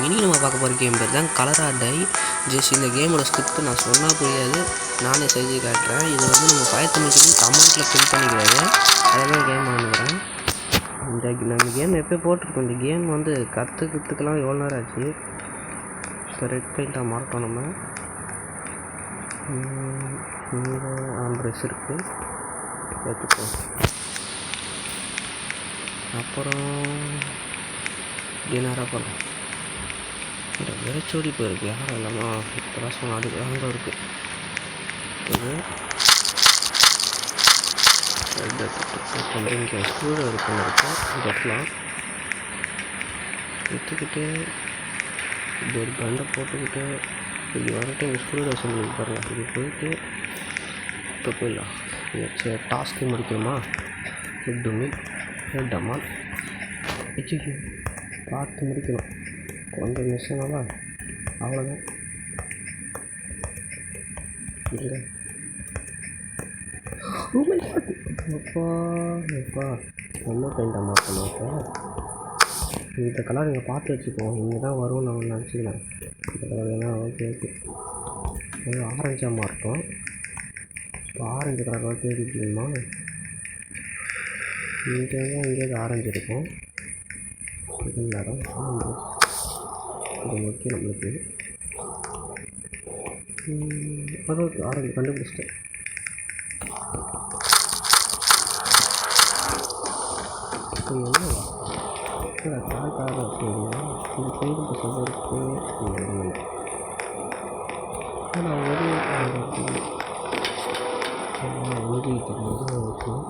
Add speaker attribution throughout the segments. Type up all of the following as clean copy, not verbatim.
Speaker 1: இனி நம்ம பார்க்க போகிற கேம் பேர் தான் கலரா டை. ஜஸ்ட் இந்த கேமோட ஸ்கிரிப்ட் நான் சொன்னால் புரியாது, நானே செஞ்சு காட்டுறேன். இது வந்து நம்ம பயத்தமிழ்க்கு கமெண்ட்டில் ஃபில் பண்ணிக்கிறாரு, அதெல்லாம் கேம் ஆனுக்கிறேன். இந்த கேம் எப்போ போட்டிருக்கோம். இந்த கேம் வந்து கற்றுக்கிறதுக்கெல்லாம் எவ்வளோ நேரம் ஆச்சு. இப்போ ரெட் பெயிண்ட்டாக மாட்டோம். நம்ம இங்கே ப்ரெஷ் இருக்குது எடுத்துப்போம். அப்புறம் டின்னராக பண்ணோம். இந்த வெறிச்சோடி போயிருக்கு யாரும் இல்லாமல் இப்போ சொன்னால் அதுக்கு அங்கே இருக்குது. இங்கே ஸ்கூல் இருக்குன்னு இருக்கும். கட்டலாம் எடுத்துக்கிட்டு இப்படி ஒரு கண்டை போட்டுக்கிட்டு இப்படி வந்துட்டு இங்கே ஸ்கூல் அசம்பிளி பாருங்கள். இப்படி போயிட்டு இப்போ போயிடலாம். டாஸ்க்கு முடிக்கணுமா? ஹெட்டுமே ஹெட்டம்மா வச்சு பார்த்து முடிக்கணும். கொஞ்சம் மிஸ் ஆனாலா அவ்வளோதான். இல்லை எப்பா எப்பா ரொம்ப பெயிண்டாக மாற்றணும். இப்போ இந்த கலர் இங்கே பார்த்து வச்சுக்குவோம். இங்கே தான் வரும்னு நான் நினச்சிக்கிறேன். இந்த கலர் வேணால் ஓகே ஓகே. அது ஆரஞ்சாக மாட்டோம். இப்போ ஆரஞ்சு கலர் தேடிக்கணுமா? இங்கே எங்கேயாவது ஆரஞ்சு இருக்கும். நேரம் இது முக்கியம் நம்மளுக்கு. அதாவது ஆரஞ்சு கண்டுபிடிச்சிட்டேன். என்ன காக்காக சரிங்களா? இது செய்து சொல்கிறதுக்கு ஆனால் ஒரு உறுதி தருவது இருக்கும்.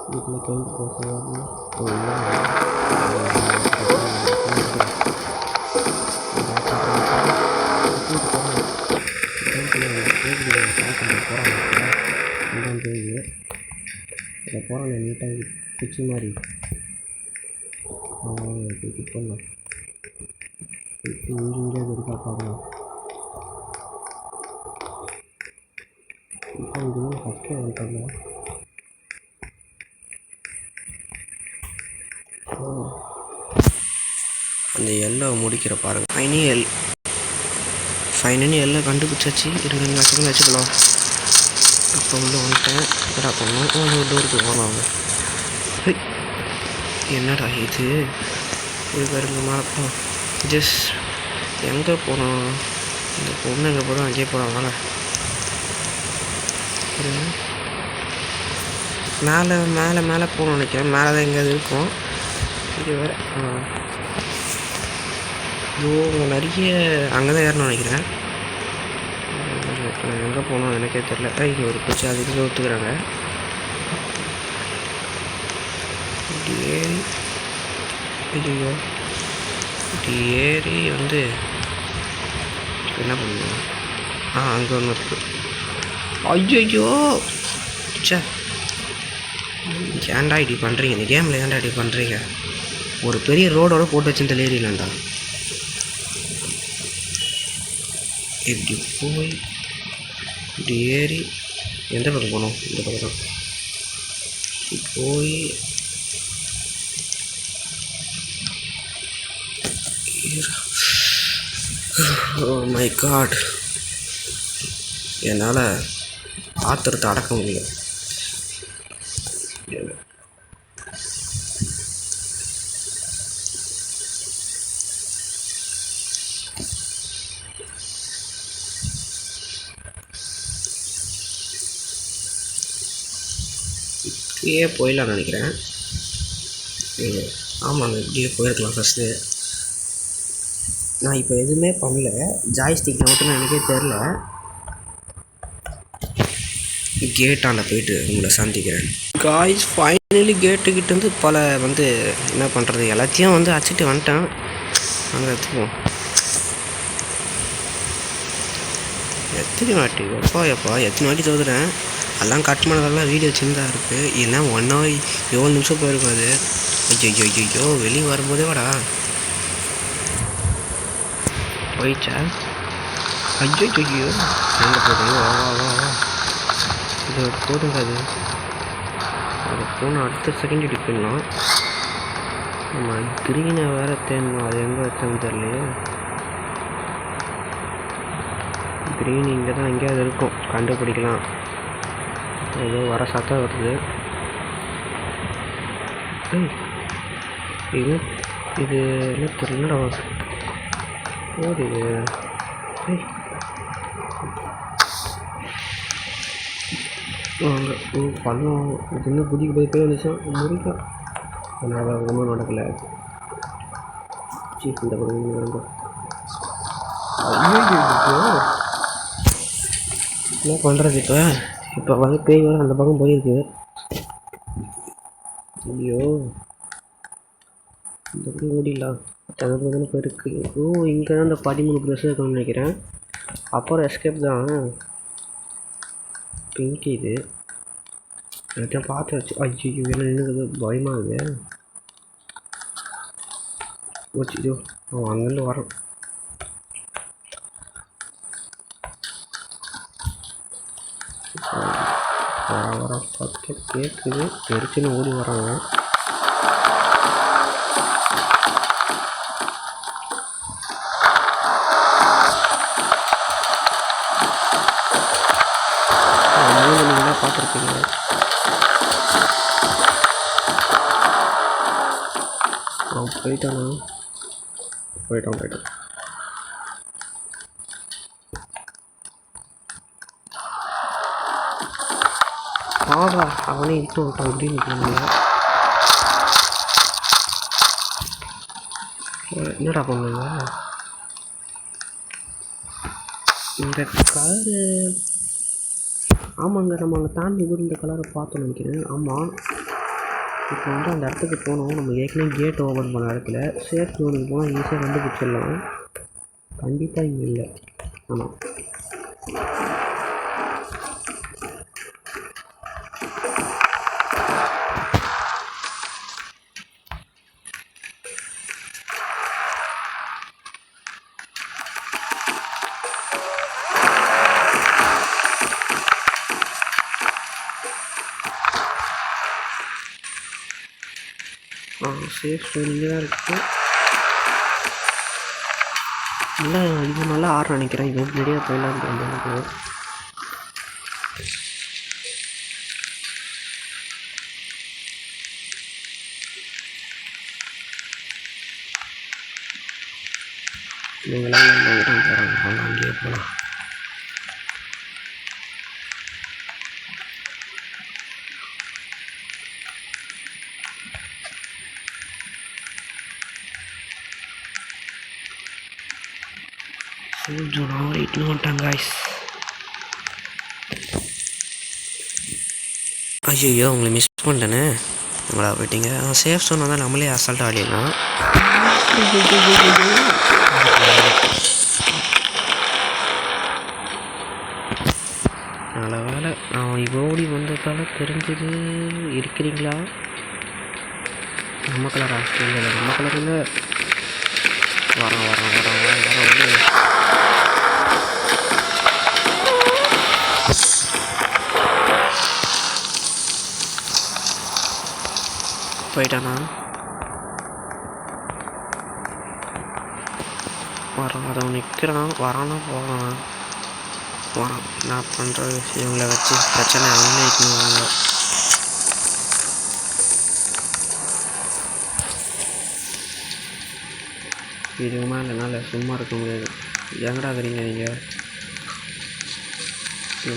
Speaker 1: வீட்டில் பெயிண்ட் போட்டு இதை போகிறாங்க நீட்டாக குச்சி மாதிரி பண்ணலாம். இங்கே இருக்கா பார்க்கலாம். இப்போ இதுவும் ஃபஸ்ட்டு வந்துட்டாங்க. அந்த எல்லை முடிக்கிற பாருங்கள். ஃபைனலி எல்லாம் கண்டுபிடிச்சாச்சு. 2 செகண்ட் வச்சுக்கலாம். இப்போ உள்ளே வந்துட்டேன். என்னடா பண்ணணும்? டோருக்கு போனாங்க. என்னடா இது பாருங்க மாப்போம். ஜஸ்ட் எங்கே போனோம்? இந்த பொண்ணு எங்கே போகிறோம்? அங்கேயே போகிறாங்கள. மேலே மேலே மேலே போகணும்னு நினைக்கிறேன். மேலே தான் எங்கேயாவது இருக்கும். இது வேறு நிறைய அங்கே தான் ஏறணும்னு நினைக்கிறேன். எங்கே போகணும் எனக்கே தெரில. இங்கே ஒரு பூச்சி அதுக்கு ஒத்துக்கிறாங்க. ஏறி ஐயோ இப்படி ஏறி வந்து என்ன பண்ணுவோம்? அங்கே ஒன்று இருக்குது. ஐயோ சே, ஏன்டா இப்படி பண்ணுறீங்க? இந்த கேமில் ஏன்டா இப்படி பண்ணுறீங்க? ஒரு பெரிய ரோடோட போட்டு வச்சு தெரியலண்டா. இப்படி போய் இப்படி ஏறி எந்த பக்கம் போகணும்? இந்த பக்கம் தான் போய் ஓ மை காட், என்னால் ஆத்திரத்தை அடக்க முடியல. இப்படியே போயிடலான்னு நினைக்கிறேன். ஆமாங்க, இப்படியே போயிருக்கலாம். ஃபஸ்ட்டு நான் இப்போ எதுவுமே பண்ணல. ஜாய்ஸ்டிக் மட்டும் எனக்கே தெரில. கேட்டாண்ட போயிட்டு உங்களை சந்திக்கிறேன். காய்ஸ் ஃபைனலி கேட்டுக்கிட்டேருந்து பல என்ன பண்ணுறது எல்லாத்தையும் அடிச்சுட்டு வந்துட்டேன். அங்கே எடுத்துப்போம். எத்தனை வாட்டி எப்பா எத்தனை வாட்டி தோதுறேன். அதெல்லாம் கட் பண்ணதெல்லாம் வீடியோ சின்னதாக இருக்குது. இல்லைன்னா 1 hour 7 நிமிஷம் போயிருக்கும் அது. ஐயோ வெளியே வரும்போதே வாடா போயிடுச்சா. ஐயோ எங்கே போகுது? வா இது போதுங்க. அது போன அடுத்த செகண்ட் எடுக்கணும். நம்ம க்ரீனை வேறு தேடணும். அது எங்கே வச்சான்னு தெரியலையே. க்ரீன் இங்கே தான் எங்கேயாவது இருக்கும், கண்டுபிடிக்கலாம். ஏதோ வர சத்தம் வருது. இது என்ன தெரியலடா. ஓடு வாங்க பண்ணோம். இது இன்னும் குதிக்க போய் வந்துச்சா முடிக்கும். அதனால் ஒன்றும் நடக்கலை. சீஃப் இந்த பக்கம் என்ன பண்ணுறது? இப்போ வந்து பேய் வர அந்த பக்கம் போயிருக்கு. ஐயோ இந்த பக்கம் ஓடிடலாம். அந்த பக்கம் போயிருக்கு. இங்கே தான் இந்த 13 ப்ரெஸ் இருக்குன்னு நினைக்கிறேன். அப்புறம் எஸ்கேப் தான். பிங்க் இது எல்லாத்தையும் பார்த்து வச்சு. ஐயோ என்ன நின்றுது, பயமாகுது. வச்சுதோ அவன் அங்கேருந்து வரான். வர பார்த்து கேட்குது. தெரிச்சுன்னு ஓடி வராங்க. நீங்களாம் பார்த்துருப்பீங்க. அவன் போயிட்டான். ஆடா அவனே இட்டு விட்டான். அப்படின்னு என்னடா பண்ணுங்க. இந்த கலரு ஆமாங்க, நம்ம அங்கே தாண்டி கூட இந்த கலரை பார்த்தோன்னு நினைக்கிறேன். ஆமாம், இப்போ வந்து அந்த இடத்துக்கு போனோம். நம்ம ஏற்கனவே கேட் ஓப்பன் பண்ண இடத்துல சேஃப் ஜோனுக்கு போனால் ஈஸியாக கண்டுபிடிச்சிடலாம். கண்டிப்பாக இங்கே இல்லை. ஆமாம் சேஃப் ஜோன்லேயே தான் இருக்குது. நல்லா இது நல்லா ஆட நினைக்கிறேன். இது முன்னாடியே போயிடலாம் எனக்கு. நீங்களாம் போகிறாங்க, அங்கேயே போகலாம். இட்னு வந்துட்டாங்க காய்ஸ். ஐயோ உங்களை மிஸ் பண்ணிட்டேனே. உங்களா போயிட்டீங்க. சேஃப் ஜோன் வந்தால் நம்மளே அசால்ட்டாக ஆடிடலாம். நல்ல வேலை அவன் ஓடி வந்ததால தெரிஞ்சது. இருக்கிறீங்களா? நம்ம கலரா? இல்லை நம்ம கலரில் வரோம். போயிட்டானா? வரான் நிற்கிறான். வரானா போகிறான். நான் பண்ணுற விஷயங்களை வச்சு பிரச்சனை அவங்களே இட்டுவாங்க. இதுவுமா இல்லைனால சும்மா இருக்க முடியாது. எங்கடா இருக்கிறீங்க நீங்கள்?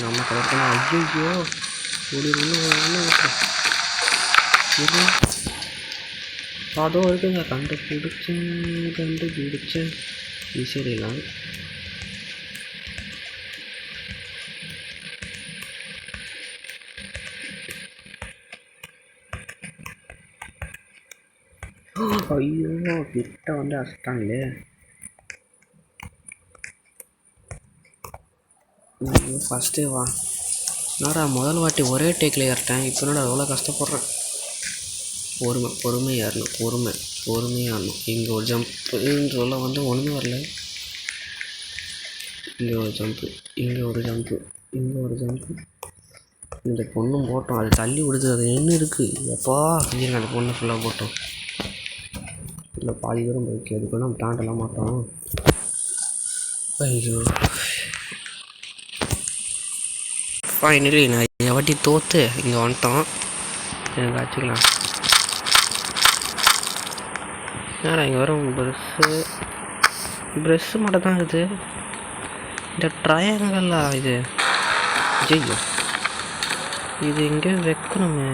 Speaker 1: நம்ம கலர்த்தான. ஐயோ அதோ இருக்குங்க. கண்டுபிடிச்சேன் ஈஸியெல்லாம். ஐயோ கிட்ட வந்து அசட்டாங்களே. ஃபஸ்ட்டே வா. என்னடா முதல் வாட்டி ஒரே டேக்கில் ஏறிட்டேன். இப்போ என்னடா அவ்வளோ கஷ்டப்படுறேன். பொறுமை ஏறணும். பொறுமையாக ஏறணும். இங்கே ஒரு ஜம்ப்புன்னு சொல்ல வந்து ஒன்றுமே வரல. இங்கே ஒரு ஜம்ப்பு, இங்கே ஒரு ஜம்ப்பு. இந்த பொண்ணும் போட்டோம். அது தள்ளி விடுது. அது என்ன இருக்குது எப்பா இருங்க. அந்த பொண்ணு ஃபுல்லாக போட்டோம். இல்லை பாதி தூரம் போயிருக்கு. அதுக்கு நம்ம தாண்டலாம் மாட்டோம். ஐயோ ஃபைனலி நான் வாட்டி தோற்று இங்கே வந்துட்டோம். எனக்கு வச்சுக்கலாம். ஏன்னா இங்கே வரும் ப்ரெஷ்ஷு மட்டும் தான் இருக்குது. இந்த ட்ரையாங்கல்லா இது ஐயோ இது எங்கேயோ வைக்கணுமே.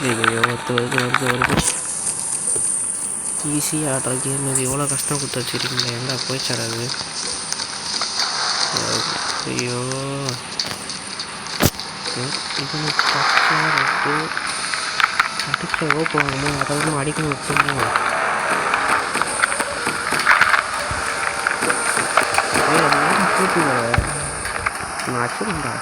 Speaker 1: ஐயோ வருது. ஈஸியாக ஆடுற கேம் இது எவ்வளோ கஷ்டம் கொடுத்து வச்சுருக்கீங்களா. எங்கே போயிச்சாடாது. ஐயோ இது அடிச்சவோ போகணுமோ அதாவது அடிக்கணும் வச்சுருந்தோம். கூட்டி நான் வச்சுருந்தா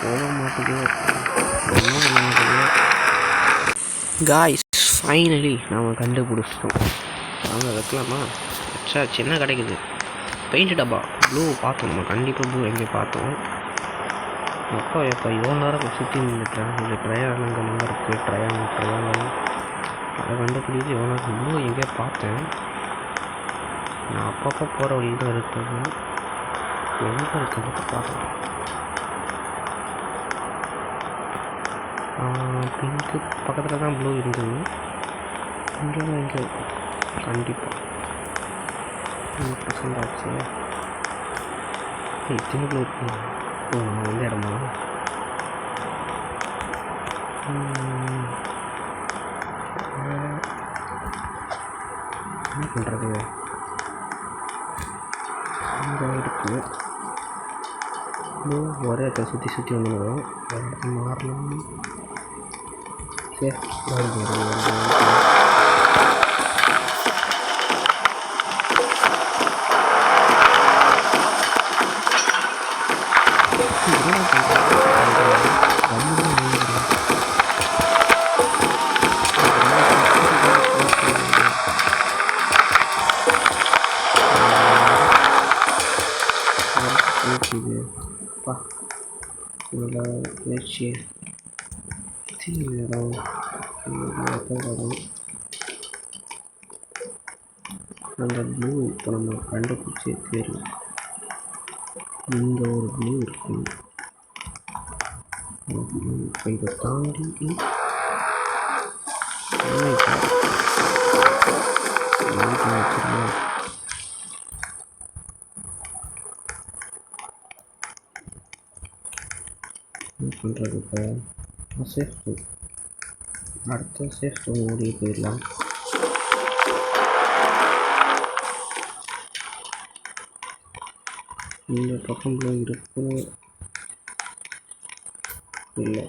Speaker 1: போக மாட்டேங்குது. காய்ஸ் ஃபைனலி நாம் கண்டுபிடிச்சிட்டோம். நாங்கள் வைக்கலாமா வச்சா சின்ன கிடைக்குது. பெயிண்ட் டப்பா ப்ளூ பார்த்தோம். நம்ம கண்டிப்பாக ப்ளூ எங்கேயும் பார்த்தோம். எப்போ இவ்வளோ நேரம் சுற்றி நின்றுட்டேன். இது ட்ரையாங்கல் நல்லா இருக்குது. ட்ரையாங்கல் அதை கண்டுபிடிச்சி எவ்வளோ நேரம் ப்ளூ எங்கேயோ பார்த்தேன். நான் அப்பப்போ போகிற வழி தான் இருக்குது. எங்கே இருக்கிறது பார்க்கலாம். பிங்க்கு பக்கத்தில் தான் ப்ளூ இருந்தது. இங்கே கண்டிப்பாக 100% ஆச்சு. இத்தனை ப்ளூ இருக்கு. எந்த இடமா என்ன பண்ணுறது. இங்கே இருக்குது ப்ளூ. ஒரே இடத்த சுற்றி வந்துடுவோம். மாறலாம். சரி முயற்சி அந்த ப்ளூ இப்போ நம்ம கண்டுபிடிச்சே தெரியும். இங்கே ஒரு ப்ளூ இருக்கும். இப்போ இதை தாண்டி வச்சுருந்தோம். என்ன பண்ணுறது இப்போ சேஃப் அடுத்த சேஃப் ஓடி போயிடலாம். இந்த பக்கம் ப்ளூ இருக்கு இல்லை.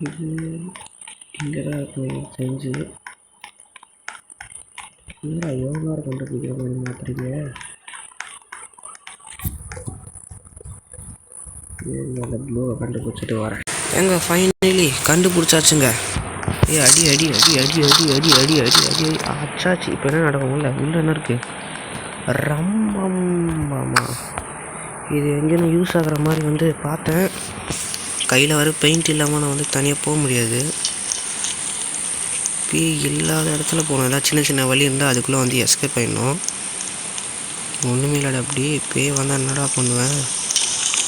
Speaker 1: இது இங்கே தான் இருக்கும் செஞ்சு. இல்லை எவ்வளோ நேரம் கண்டுபிடிக்கிற மாதிரி மாத்திரீங்க. அந்த ப்ளூவை கண்டுபிடிச்சிட்டு வரேன். எங்க ஃபைனலி கண்டுபிடிச்சாச்சுங்க. அடி அடி அடி அடி அடி அடி அடி அடி அடி அச்சாச்சு. இப்போ என்ன நடக்கும்? உள்ள என்ன இருக்குது? ரம்பம்மா இது எங்கேயும் யூஸ் ஆகிற மாதிரி வந்து பார்த்தேன். கையில் வர பெயிண்ட் இல்லாமல் நான் வந்து தனியாக போக முடியாது. இல்லாத இடத்துல போகணும். எல்லாம் சின்ன சின்ன வழி இருந்தால் அதுக்குள்ளே வந்து எஸ்கேப் ஆகிடணும். ஒன்றுமே இல்லாட அப்படி பேய் வந்தால் என்னடா பண்ணுவேன்.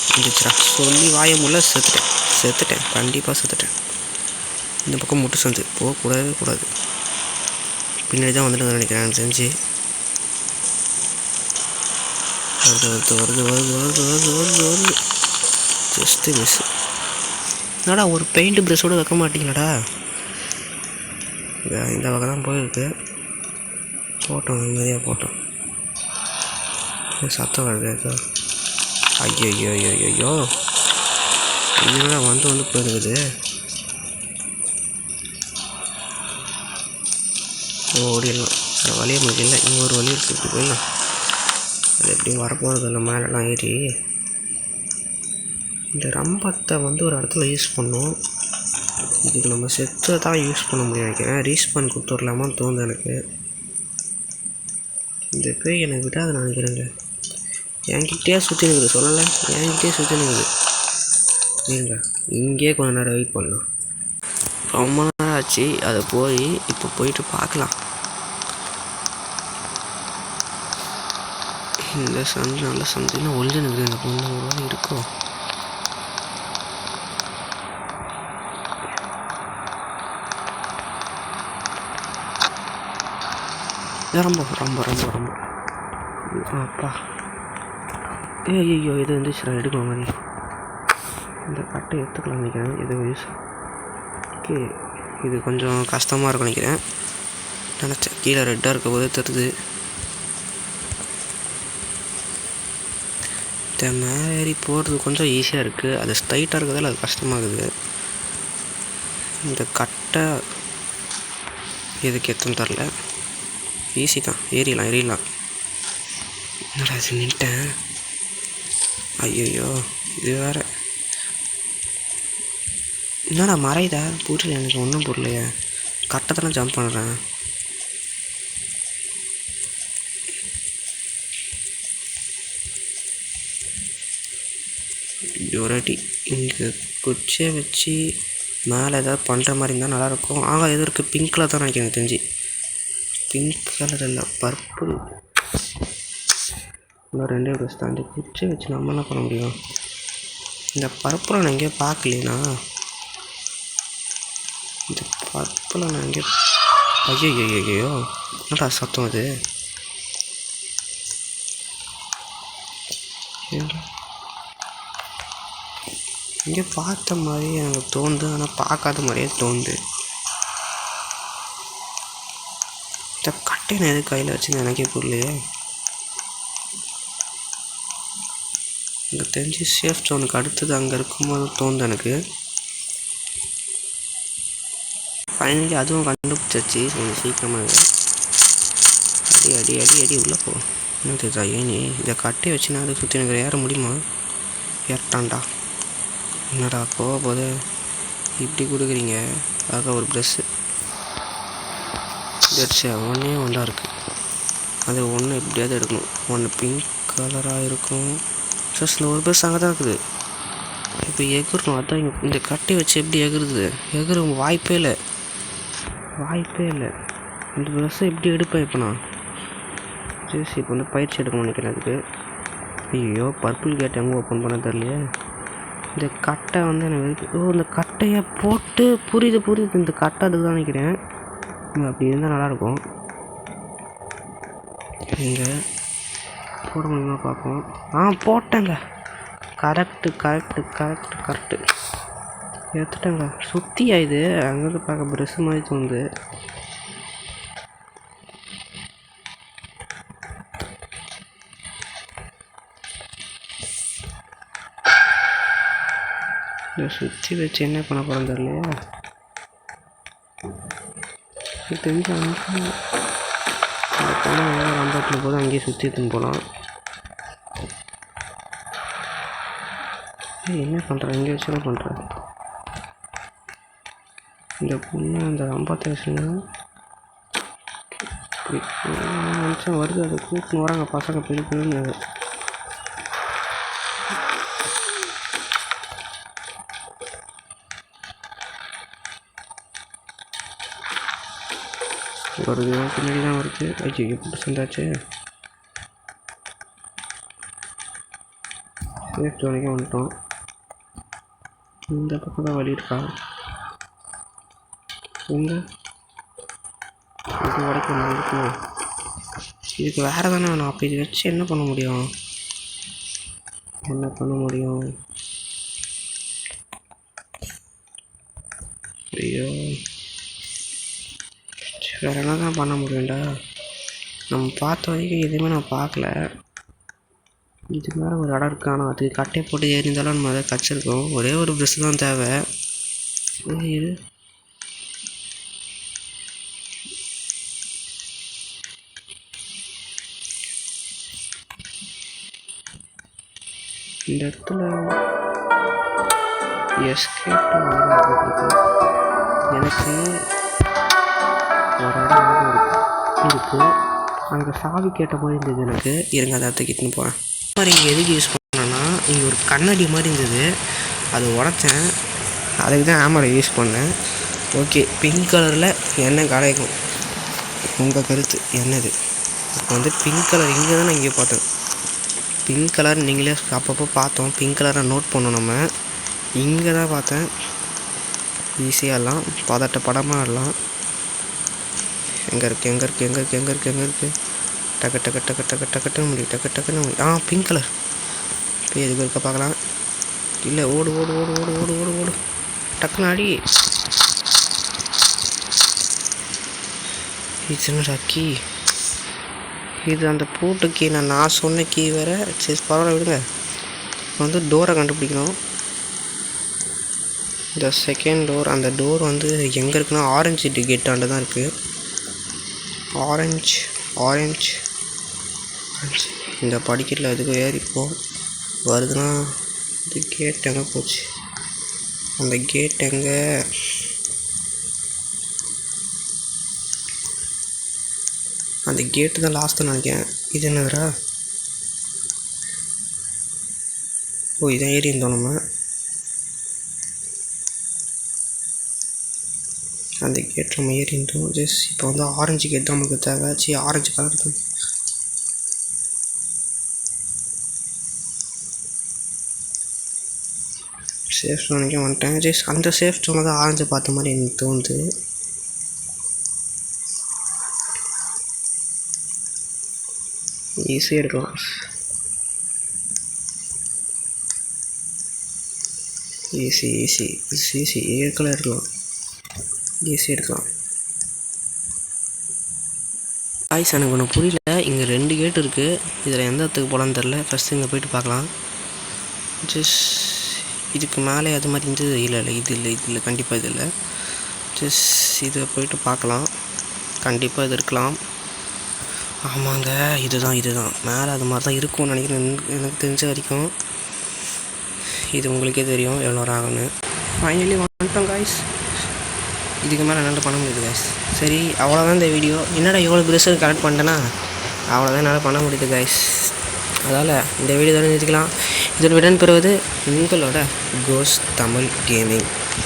Speaker 1: இருந்துச்சுடா சொல்லி வாய முள்ள செத்துட்டேன். கண்டிப்பாக செத்துட்டேன். இந்த பக்கம் முட்டு சந்து போகக்கூடவே கூடாது. பின்னாடி தான் வந்துட்டு நினைக்கிறேன் செஞ்சு. வருது ஜஸ்ட்டு மிஸ். என்னடா ஒரு பெயிண்ட் ப்ரெஷ்ஷோடு வைக்க மாட்டீங்களாடா. இந்த வகை தான் போயிருக்கு. போட்டோம் நிம்மதியாக போட்டோம். சத்தம் வருது. ஐயோ ஐயோ ஐயோ ஐயோ, இதோட வந்து போயிருக்குது. ஓடிடலாம், வேறு வழியே முடியல. இங்கே ஒரு வழி இருக்குது, போயிடலாம். அது எப்படியும் வரப்போகிறது இல்லை. மேலெலாம் ஏறி இந்த ரம்பத்தை ஒரு இடத்துல யூஸ் பண்ணோம். இதுக்கு நம்ம செத்தை தான் யூஸ் பண்ண முடியும் நினைக்கிறேன். ரீஸ்பான் கொடுத்துடலாமான்னு தோணுது எனக்கு. இந்த பேய் எனக்கு விடாது நினைக்கிறேங்க. என்கிட்டயே சுற்றி நிற்குது, சொல்லலை, என்கிட்டயே சுற்றி நிற்குது. இருங்க, இங்கேயே கொஞ்ச நேரம் வெயிட் பண்ணலாம். ரொம்ப நேரம் ஆச்சு. அதை போய் இப்போ போயிட்டு பார்க்கலாம். இந்த சந்து நல்ல சந்துன்னா ஒழிஞ்சு நிற்குது. இந்த பொண்ணு ஒரு வேலை இருக்கும். ரொம்ப ரொம்ப ரொம்ப ரொம்ப அப்பா. ஐயோ, இது வந்துச்சுடா, எடுக்கணும் மாதிரி. இந்த கட்டை எடுத்துக்கலாம் நினைக்கிறேன். இது யூஸ் ஓகே. இது கொஞ்சம் கஷ்டமாக இருக்கும் நினைக்கிறேன். நினச்சேன் கீழே ரெட்டாக இருக்க போதே தெரியுது. இந்த மேலே ஏறி போகிறது கொஞ்சம் ஈஸியாக இருக்குது. அது ஸ்ட்ரைட்டாக இருக்கிறதால அது கஷ்டமாகுது. இந்த கட்டை எதுக்கு எத்தனை தரல, ஈஸி தான், ஏறிடலாம். என்னடா இது, நின்ட்டேன். ஐயோ, இது வேறு என்னடா மறைதா, புரியல எனக்கு, ஒன்றும் புரியலையே. கட்டை ஜம்ப் பண்ணுறேன். ஒரு வாட்டி இங்கே குச்சியை வச்சு மேலே ஏதாவது பண்ணுற மாதிரி இருந்தால் நல்லாயிருக்கும். இது இருக்குது, பிங்க் கலர் தான் நினைக்கிறேன் எனக்கு தெரிஞ்சு. பிங்க் கலர் இல்லை, பர்பிள். இன்னும் 2 ப்ரெஸ் தான். இந்த குச்சியை வச்சு நம்ம என்ன பண்ண முடியும்? இந்த பர்பிளை நான் எங்கேயோ பார்க்கலனா, இந்த பர்பிளை நான் எங்கேயோ. ஐயோ என்னடா சத்தம் அது? இங்கே பார்த்த மாதிரி எனக்கு தோணுது, ஆனால் பார்க்காத மாதிரியே தோணுது. இந்த கட்டை நான் எது கையில் வச்சுன்னு எனக்கே புரியலையே. இங்கே தெரிஞ்சு சேஃப் ஜோனுக்கு அடுத்தது அங்கே இருக்கும்போது தோணுது எனக்கு. ஃபைனலி அதுவும் கண்டுபிடிச்சாச்சு கொஞ்சம் சீக்கிரமாக. அடி அடி அடி அடி உள்ளே போ. என்ன தெரியுதா ஏனி? இந்த கட்டையை வச்சு நான் அதை சுற்றி எனக்கு ஏற முடியுமா? ஏறட்டான்டா. என்னடா போகும்போது இப்படி கொடுக்குறீங்க? ஒரு ப்ரெஸ்ஸு ஜெட்ஸு ஒன்றா இருக்குது. அது ஒன்று எப்படியாவது எடுக்கணும். ஒன்று பிங்க் கலராக இருக்கும். ட்ரெஸ்ஸில் ஒரு ப்ரெஸ் அங்கே தான் இருக்குது. இப்போ எகிரணும். அதான் இந்த கட்டையை வச்சு எப்படி எகுறுது? எகுற வாய்ப்பே இல்லை. இந்த ப்ரெஸ்ஸை எப்படி எடுப்பேன் இப்போ நான்? ஜெர்சி இப்போ பயிற்சி எடுக்கணும்னு நினைக்கிறேன் அதுக்கு. ஐயோ, பர்பிள் கேட் எங்கே ஓப்பன் பண்ண தெரியலையே. இந்த கட்டை எனக்கு இந்த கட்டையை போட்டு புரியுது. இந்த கட்டை அதுக்கு தான் நினைக்கிறேன். அப்படி இருந்தால் நல்லாயிருக்கும். இங்கே போட முடியுமா பார்ப்போம். போட்டேங்க. கரெக்டு எடுத்துட்டேங்க. சுற்றி ஆயிடுது. அங்கேருந்து பார்க்க ப்ரெஷ் மாதிரி தோணுது. இதை சுற்றி வச்சு என்ன பண்ண போகிறோம் தெரியலையா? தெரிஞ்சு அங்கே போனால் ரம்பத்தில் போது அங்கேயே சுற்றி எடுத்துன்னு போகலாம். என்ன பண்ணுறேன்? இங்கே வச்சு என்ன பண்ணுறேன்? இந்த பொண்ணு அந்த ரம்பத்தை வச்சுன்னா நினச்சா வருது. அதை கூப்பிட்டு வராங்க பசங்க பெரிய. வருது பின்னாடி தான் வருது. ஐயோ எப்படி செஞ்சாச்சு? சேஃப் ஜோனுக்கே வந்துட்டோம். இந்த பக்கம் தான் வழி இருக்கா? இது வரைக்கும் இருக்கும். இதுக்கு வேறு தானே வேணும். அப்போ இது வச்சு என்ன பண்ண முடியும்? ஐயோ, வேறு என்ன தான் பண்ண முடியும்டா? நம்ம பார்த்த வரைக்கும் எதுவுமே நான் பார்க்கல. இதுக்கு மேலே ஒரு இடம் இருக்கானோ அது கட்டையை போட்டு ஏறி இருந்தாலும் நம்ம அதை கச்சிருக்கோம். ஒரே ஒரு ப்ரெஷ் தான் தேவை. இது இந்த இடத்துல எஸ்கேப் போட்டிருக்கு. எனக்கு ஒரு இடம் இருக்குது. அங்கே சாவி கேட்ட மாதிரி இருந்தது எனக்கு. இருங்க அதை தூக்கிட்டுன்னு போகிறேன். இந்த மாதிரி இங்கே எதுக்கு யூஸ் பண்ணேன்னா இங்கே ஒரு கண்ணாடி மாதிரி இருந்தது, அது உடச்சேன். அதுக்கு தான் ஆமரை யூஸ் பண்ணேன். ஓகே, பிங்க் கலரில் என்ன கிடைக்கும்? உங்கள் கருத்து என்னது? இப்போ வந்து பிங்க் கலர் இங்கே தான் நான் இங்கே பார்த்தேன். பிங்க் கலர் நீங்களே அப்பப்போ பார்த்தோம். பிங்க் கலரை நோட் பண்ணோம். நம்ம இங்கே தான் பார்த்தேன். ஈஸியாகலாம் படமாக எல்லாம் எங்கே இருக்குது டக்கு டக்கு டக்கு டக்கு டக்குன்னு முடியும். டக்குன்னு முடியும். பிங்க் கலர் இப்போ எதுக்கு இருக்க பார்க்கலாம். இல்லை, ஓடு ஓடு ஓடு ஓடு ஓடு ஓடு ஓடு டக்குன்னு அடி. இது என்னடா கீ? இது அந்த பூட்டு கீ. நான் சொன்ன கீ வேறு. சரி, பரவாயில்ல விடுங்க. இப்போ வந்து டோரை கண்டுபிடிக்கணும். இந்த செகண்ட் டோர். அந்த டோர் வந்து எங்கே இருக்குன்னா ஆரஞ்சு கேட்டாண்டு தான் இருக்குது. ஆரஞ்சு இந்த படிக்கட்டில் எதுக்கும் ஏறிப்போம் வருதுன்னா இது கேட் எங்கே போச்சு? அந்த கேட் எங்கே? அந்த கேட்டு தான் லாஸ்ட்டு நினைக்கிறேன். இது என்னதுரா? இதான் ஏறி இருந்தோம் நம்ம. அந்த கேட் நம்ம ஏறி இருந்தோம். ஜஸ்ட் இப்போ வந்து ஆரஞ்சு கேட் தான் நமக்கு தேவை. ஆரஞ்சு கலர் தான். சேஃப் ஜோனுக்கே வந்துட்டேன். ஜஸ்ட் அந்த சேஃப் ஜோனை தான் ஆரஞ்சு பார்த்த மாதிரி எனக்கு தோணுது. ஈஸியாக எடுக்கலாம். ஈஸி எடுக்கலாம். ஈஸியாக எடுக்கலாம். காய்ஸ், எனக்கு ஒன்று புரியல. இங்கே 2 கேட் இருக்குது. இதில் எந்த இடத்துக்கு போகலான்னு தெரில. ஃபஸ்ட்டு இங்கே போய்ட்டு பார்க்கலாம். ஜஸ்ட் இதுக்கு மேலே அது மாதிரி இருந்தது. இல்லை இது இல்லை கண்டிப்பாக இது இல்லை. ஜஸ்ட் இதை போய்ட்டு பார்க்கலாம். கண்டிப்பாக இது இருக்கலாம். ஆமாங்க, இதுதான் மேலே அது மாதிரி தான் இருக்கும்னு நினைக்கிறேன். எனக்கு தெரிஞ்ச வரைக்கும். இது உங்களுக்கே தெரியும் எவ்வளோ ஆகும்னு. ஃபைனலி வந்துட்டோம் காய்ஸ். இதுக்கு மேலே என்னால் பண்ண முடியுது காய்ஸ். சரி, அவ்வளோதான் இந்த வீடியோ. என்னடா எவ்வளோ ப்ரெஷர் கலெக்ட் பண்ணிட்டேன்னா அவ்வளோதான் என்னால் பண்ண முடியுது காய்ஸ். அதால் இந்த வீடியோ தான் நிறுத்திக்கலாம். இதோட விடன் பெறுவது உங்களோட கோஸ்ட் தமிழ் கேமிங்.